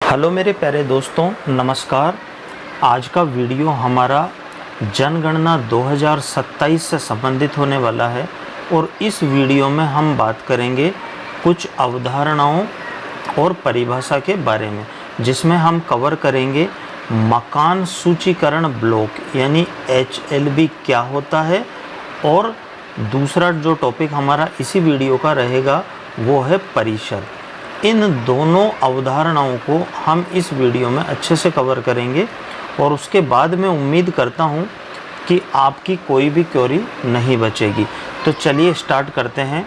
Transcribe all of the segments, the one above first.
Hello मेरे प्यारे दोस्तों, नमस्कार। आज का वीडियो हमारा जनगणना 2027 से संबंधित होने वाला है और इस वीडियो में हम बात करेंगे कुछ अवधारणाओं और परिभाषा के बारे में, जिसमें हम कवर करेंगे मकान सूचीकरण ब्लॉक यानी HLB क्या होता है, और दूसरा जो टॉपिक हमारा इसी वीडियो का रहेगा वो है परिसर। इन दोनों अवधारणाओं को हम इस वीडियो में अच्छे से कवर करेंगे और उसके बाद मैं उम्मीद करता हूं कि आपकी कोई भी क्वेरी नहीं बचेगी। तो चलिए स्टार्ट करते हैं।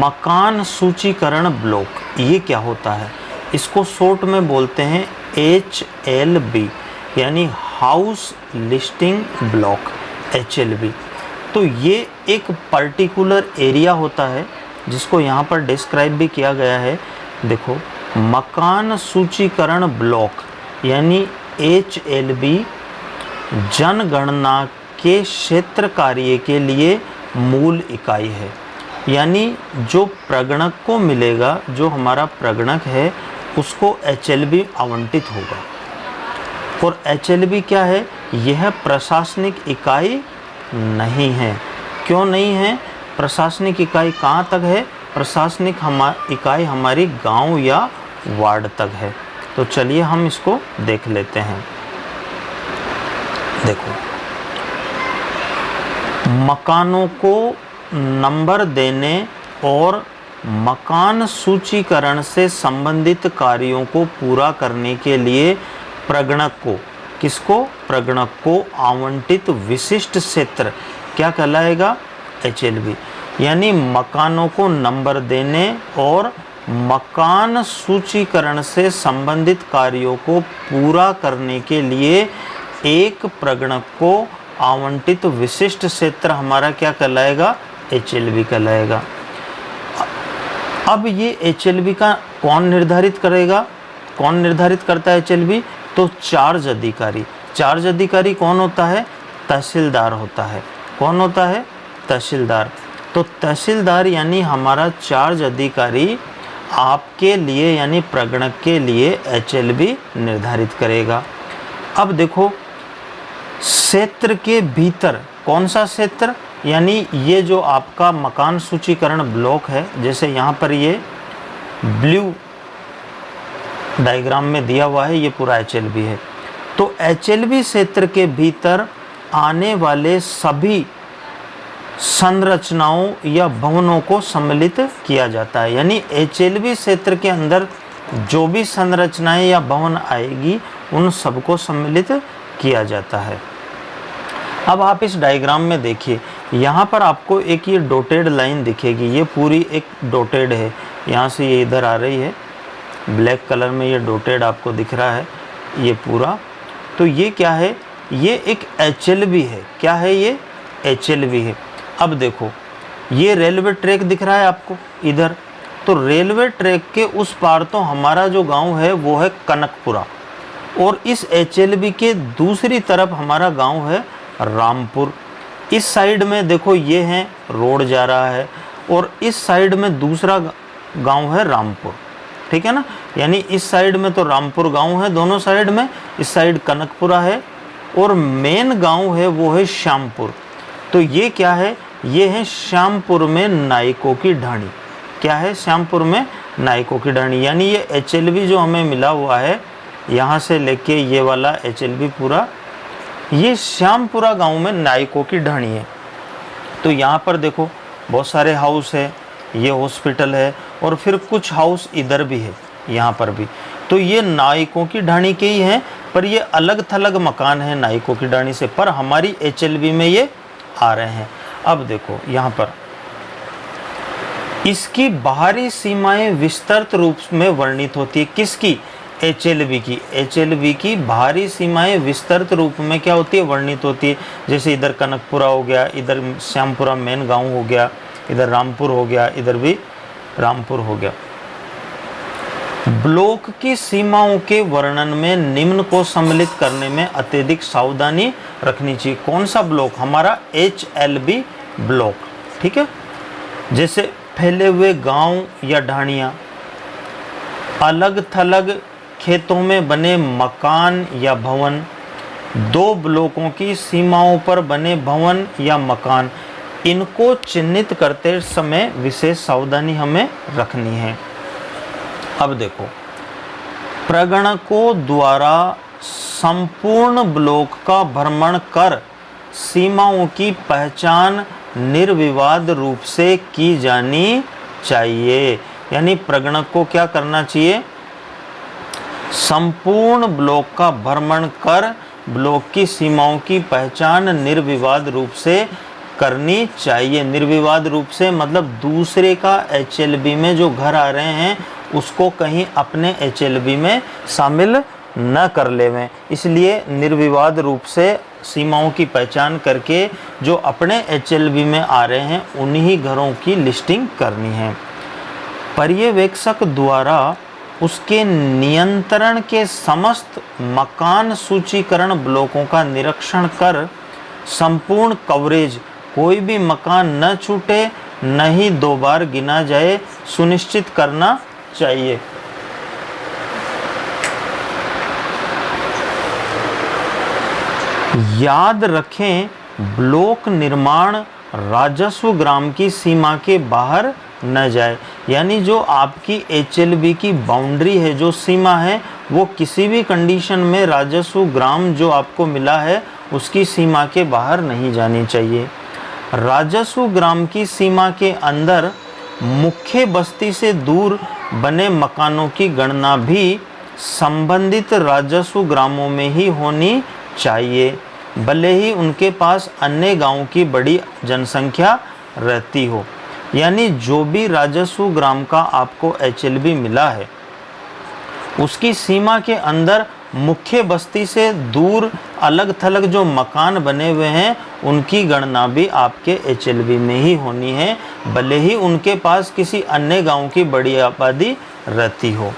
मकान सूचीकरण ब्लॉक ये क्या होता है? इसको शॉर्ट में बोलते हैं HLB यानी हाउस लिस्टिंग ब्लॉक, HLB। तो ये एक पर्टिकुलर एरिया होता है जिसको यहाँ पर डिस्क्राइब भी किया गया है। देखो, मकान सूचीकरण ब्लॉक यानी HLB जनगणना के क्षेत्र कार्य के लिए मूल इकाई है। यानी जो प्रगणक को मिलेगा, जो हमारा प्रगणक है, उसको HLB आवंटित होगा। और HLB क्या है? यह प्रशासनिक इकाई नहीं है। क्यों नहीं है? प्रशासनिक इकाई कहाँ तक है? प्रशासनिक इकाई हमारी गांव या वार्ड तक है। तो चलिए हम इसको देख लेते हैं। देखो, मकानों को नंबर देने और मकान सूचीकरण से संबंधित कार्यों को पूरा करने के लिए प्रगणक को, किसको? प्रगणक को आवंटित विशिष्ट क्षेत्र क्या कहलाएगा? HLB। यानी मकानों को नंबर देने और मकान सूचीकरण से संबंधित कार्यों को पूरा करने के लिए एक प्रगणक को आवंटित विशिष्ट क्षेत्र हमारा क्या कहलाएगा? HLB कहलाएगा। अब ये HLB का कौन निर्धारित करेगा? कौन निर्धारित करता है HLB? तो चार्ज अधिकारी। चार्ज अधिकारी कौन होता है? तहसीलदार होता है। कौन होता है? तहसीलदार। तो तहसीलदार यानी हमारा चार्ज अधिकारी आपके लिए यानी प्रगणक के लिए HLB निर्धारित करेगा। अब देखो, क्षेत्र के भीतर कौन सा क्षेत्र? यानी ये जो आपका मकान सूचीकरण ब्लॉक है, जैसे यहाँ पर ये ब्लू डायग्राम में दिया हुआ है, ये पूरा HLB है। तो HLB क्षेत्र के भीतर आने वाले सभी संरचनाओं या भवनों को सम्मिलित किया जाता है। यानी HLB क्षेत्र के अंदर जो भी संरचनाएं या भवन आएगी, उन सबको सम्मिलित किया जाता है। अब आप इस डायग्राम में देखिए, यहाँ पर आपको एक ये डॉटेड लाइन दिखेगी। ये पूरी एक डॉटेड है, यहाँ से ये इधर आ रही है, ब्लैक कलर में ये डॉटेड आपको दिख रहा है ये पूरा। तो ये क्या है? ये एक HLB है। क्या है ये? HLB है। अब देखो, ये रेलवे ट्रैक दिख रहा है आपको इधर। तो रेलवे ट्रैक के उस पार तो हमारा जो गांव है वो है कनकपुरा, और इस HLB के दूसरी तरफ हमारा गांव है रामपुर। इस साइड में देखो ये है रोड जा रहा है, और इस साइड में दूसरा गांव है रामपुर। ठीक है ना? यानी इस साइड में तो रामपुर गांव है दोनों साइड में, इस साइड कनकपुरा है, और मेन गांव है वो है श्यामपुर। तो ये क्या है? ये है श्यामपुर में नायकों की ढाणी। क्या है? श्यामपुर में नायकों की ढाणी। यानी ये HLB जो हमें मिला हुआ है, यहाँ से लेके ये वाला HLB पूरा, ये श्यामपुरा गांव में नायकों की ढाणी है। तो यहाँ पर देखो बहुत सारे हाउस है, ये हॉस्पिटल है, और फिर कुछ हाउस इधर भी है, यहाँ पर भी। तो ये नायकों की ढाणी के ही हैं, पर ये अलग थलग मकान है नायकों की ढाणी से, पर हमारी HLB में ये आ रहे हैं। अब देखो यहाँ पर इसकी बाहरी सीमाएं विस्तृत रूप में वर्णित होती है। किसकी? HLB की। HLB की बाहरी सीमाएं विस्तृत रूप में क्या होती है? वर्णित होती है। जैसे इधर कनकपुरा हो गया, इधर श्यामपुरा मेन गांव हो गया, इधर रामपुर हो गया, इधर भी रामपुर हो गया। ब्लॉक की सीमाओं के वर्णन में निम्न को सम्मिलित करने में अत्यधिक सावधानी रखनी चाहिए। कौन सा ब्लॉक? हमारा HLB ब्लॉक। ठीक है? जैसे फैले हुए गांव या ढाणियाँ, अलग थलग खेतों में बने मकान या भवन, दो ब्लॉकों की सीमाओं पर बने भवन या मकान, इनको चिन्हित करते समय विशेष सावधानी हमें रखनी है। अब देखो, प्रगणकों द्वारा संपूर्ण ब्लॉक का भ्रमण कर सीमाओं की पहचान निर्विवाद रूप से की जानी चाहिए। यानी प्रगणक को क्या करना चाहिए? संपूर्ण ब्लॉक का भ्रमण कर ब्लॉक की सीमाओं की पहचान निर्विवाद रूप से करनी चाहिए। निर्विवाद रूप से मतलब दूसरे का HLB में जो घर आ रहे हैं उसको कहीं अपने HLB में शामिल न कर लेवें, इसलिए निर्विवाद रूप से सीमाओं की पहचान करके जो अपने HLB में आ रहे हैं उन्हीं घरों की लिस्टिंग करनी है। पर्यवेक्षक द्वारा उसके नियंत्रण के समस्त मकान सूचीकरण ब्लॉकों का निरीक्षण कर संपूर्ण कवरेज, कोई भी मकान न छूटे न ही दो बार गिना जाए, सुनिश्चित करना चाहिए। याद रखें, ब्लॉक निर्माण राजस्व ग्राम की सीमा के बाहर न जाए। यानी जो आपकी HLB की बाउंड्री है, जो सीमा है, वो किसी भी कंडीशन में राजस्व ग्राम जो आपको मिला है उसकी सीमा के बाहर नहीं जानी चाहिए। राजस्व ग्राम की सीमा के अंदर मुख्य बस्ती से दूर बने मकानों की गणना भी संबंधित राजस्व ग्रामों में ही होनी चाहिए, भले ही उनके पास अन्य गांवों की बड़ी जनसंख्या रहती हो। यानी जो भी राजस्व ग्राम का आपको HLB मिला है उसकी सीमा के अंदर मुख्य बस्ती से दूर अलग थलग जो मकान बने हुए हैं उनकी गणना भी आपके HLB में ही होनी है, भले ही उनके पास किसी अन्य गांव की बड़ी आबादी रहती हो।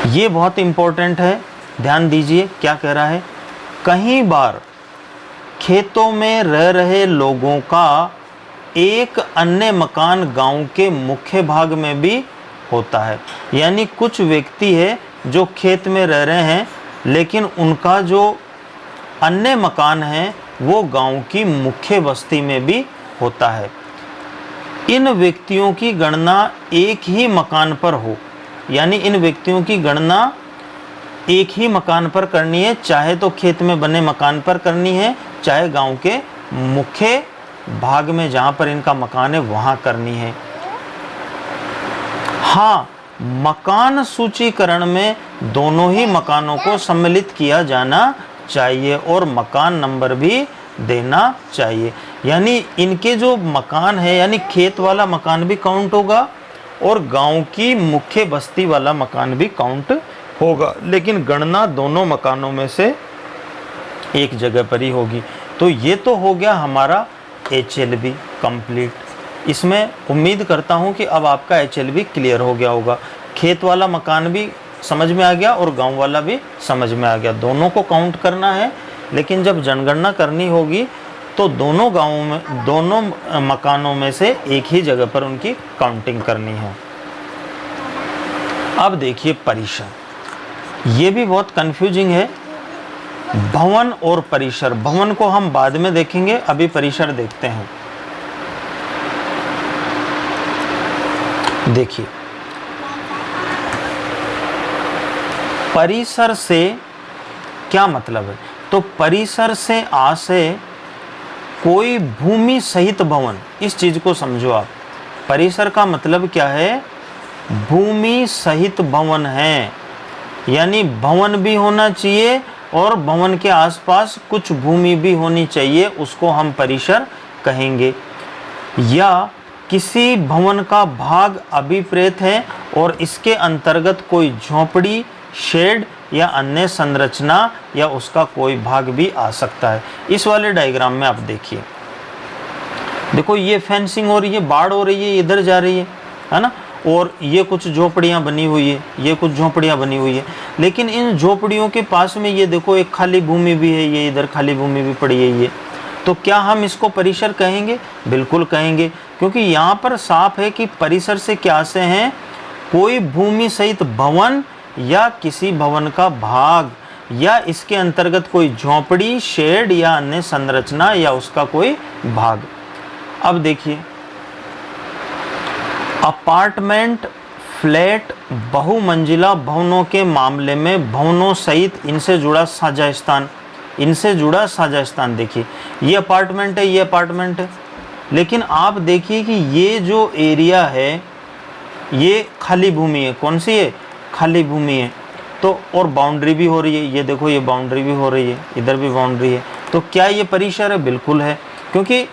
ये बहुत इंपॉर्टेंट है, ध्यान दीजिए क्या कह रहा है। कई बार खेतों में रह रहे लोगों का एक अन्य मकान गांव के मुख्य भाग में भी होता है। यानी कुछ व्यक्ति है जो खेत में रह रहे हैं लेकिन उनका जो अन्य मकान है वो गांव की मुख्य बस्ती में भी होता है। इन व्यक्तियों की गणना एक ही मकान पर हो, यानी इन व्यक्तियों की गणना एक ही मकान पर करनी है, चाहे तो खेत में बने मकान पर करनी है, चाहे गांव के मुख्य भाग में जहां पर इनका मकान है वहां करनी है। हाँ, मकान सूचीकरण में दोनों ही मकानों को सम्मिलित किया जाना चाहिए और मकान नंबर भी देना चाहिए। यानी इनके जो मकान है, यानी खेत वाला मकान भी काउंट होगा और गांव की मुख्य बस्ती वाला मकान भी काउंट होगा, लेकिन गणना दोनों मकानों में से एक जगह पर ही होगी। तो ये तो हो गया हमारा HLB कंप्लीट। इसमें उम्मीद करता हूँ कि अब आपका HLB क्लियर हो गया होगा। खेत वाला मकान भी समझ में आ गया और गांव वाला भी समझ में आ गया। दोनों को काउंट करना है, लेकिन जब जनगणना करनी होगी तो दोनों गांवों में, दोनों मकानों में से एक ही जगह पर उनकी काउंटिंग करनी है। अब देखिए परिसर, ये भी बहुत कंफ्यूजिंग है। भवन और परिसर, भवन को हम बाद में देखेंगे, अभी परिसर देखते हैं। देखिए, परिसर से क्या मतलब है? तो परिसर से आशय कोई भूमि सहित भवन, इस चीज को समझो आप। परिसर का मतलब क्या है? भूमि सहित भवन है, यानी भवन भी होना चाहिए और भवन के आसपास कुछ भूमि भी होनी चाहिए, उसको हम परिसर कहेंगे। या किसी भवन का भाग अभिप्रेत है और इसके अंतर्गत कोई झोपड़ी, शेड या अन्य संरचना या उसका कोई भाग भी आ सकता है। इस वाले डायग्राम में आप देखिए, देखो ये फेंसिंग हो रही है, बाढ़ हो रही है, इधर जा रही है ना, और ये कुछ झोपड़ियाँ बनी हुई है, ये कुछ झोपड़ियाँ बनी हुई है। लेकिन इन झोपड़ियों के पास में ये देखो एक खाली भूमि भी है, ये इधर खाली भूमि भी पड़ी है। ये तो क्या हम इसको परिसर कहेंगे? बिल्कुल कहेंगे, क्योंकि यहाँ पर साफ है कि परिसर से क्या से हैं, कोई भूमि सहित भवन या किसी भवन का भाग या इसके अंतर्गत कोई झोपड़ी, शेड या अन्य संरचना या उसका कोई भाग। अब देखिए, अपार्टमेंट, फ्लैट, बहुमंजिला भवनों के मामले में भवनों सहित इनसे जुड़ा साझा स्थान, इनसे जुड़ा साझा स्थान। देखिए ये अपार्टमेंट है, ये अपार्टमेंट है, लेकिन आप देखिए कि ये जो एरिया है ये खाली भूमि है। कौन सी है? खाली भूमि है। तो और बाउंड्री भी हो रही है, ये देखो ये बाउंड्री भी हो रही है, इधर भी बाउंड्री है। तो क्या ये परिसर है? बिल्कुल है, क्योंकि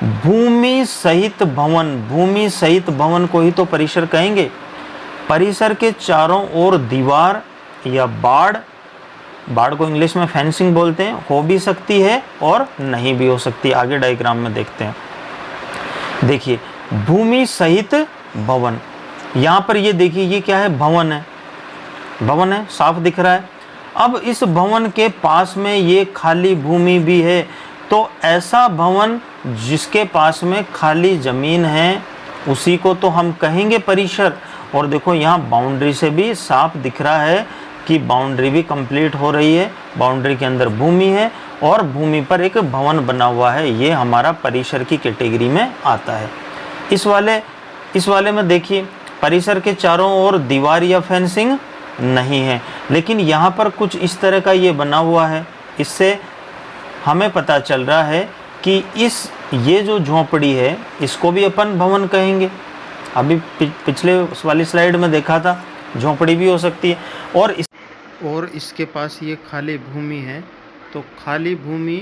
भूमि सहित भवन, भूमि सहित भवन को ही तो परिसर कहेंगे। परिसर के चारों ओर दीवार या बाड़, बाड़ को इंग्लिश में फेंसिंग बोलते हैं, हो भी सकती है और नहीं भी हो सकती। आगे डायग्राम में देखते हैं। देखिए भूमि सहित भवन, यहाँ पर ये देखिए ये क्या है? भवन है, भवन है, साफ दिख रहा है। अब इस भवन के पास में ये खाली भूमि भी है, तो ऐसा भवन जिसके पास में खाली जमीन है उसी को तो हम कहेंगे परिसर। और देखो यहाँ बाउंड्री से भी साफ दिख रहा है कि बाउंड्री भी कंप्लीट हो रही है, बाउंड्री के अंदर भूमि है और भूमि पर एक भवन बना हुआ है, ये हमारा परिसर की कैटेगरी में आता है। इस वाले में देखिए परिसर के चारों ओर दीवार या फेंसिंग नहीं है, लेकिन यहाँ पर कुछ इस तरह का ये बना हुआ है। इससे हमें पता चल रहा है कि ये जो झोंपड़ी है इसको भी अपन भवन कहेंगे। अभी पिछले वाली स्लाइड में देखा था झोंपड़ी भी हो सकती है। और इसके पास ये खाली भूमि है, तो खाली भूमि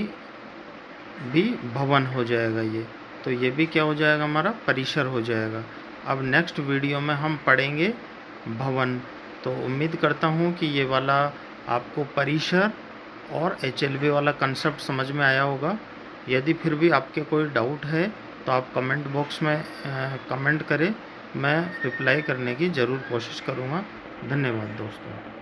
भी भवन हो जाएगा ये, तो ये भी क्या हो जाएगा? हमारा परिसर हो जाएगा। अब नेक्स्ट वीडियो में हम पढ़ेंगे भवन। तो उम्मीद करता हूँ कि ये वाला आपको परिसर और HLB वाला कंसेप्ट समझ में आया होगा। यदि फिर भी आपके कोई डाउट है तो आप कमेंट बॉक्स में कमेंट करें, मैं रिप्लाई करने की ज़रूर कोशिश करूँगा। धन्यवाद दोस्तों।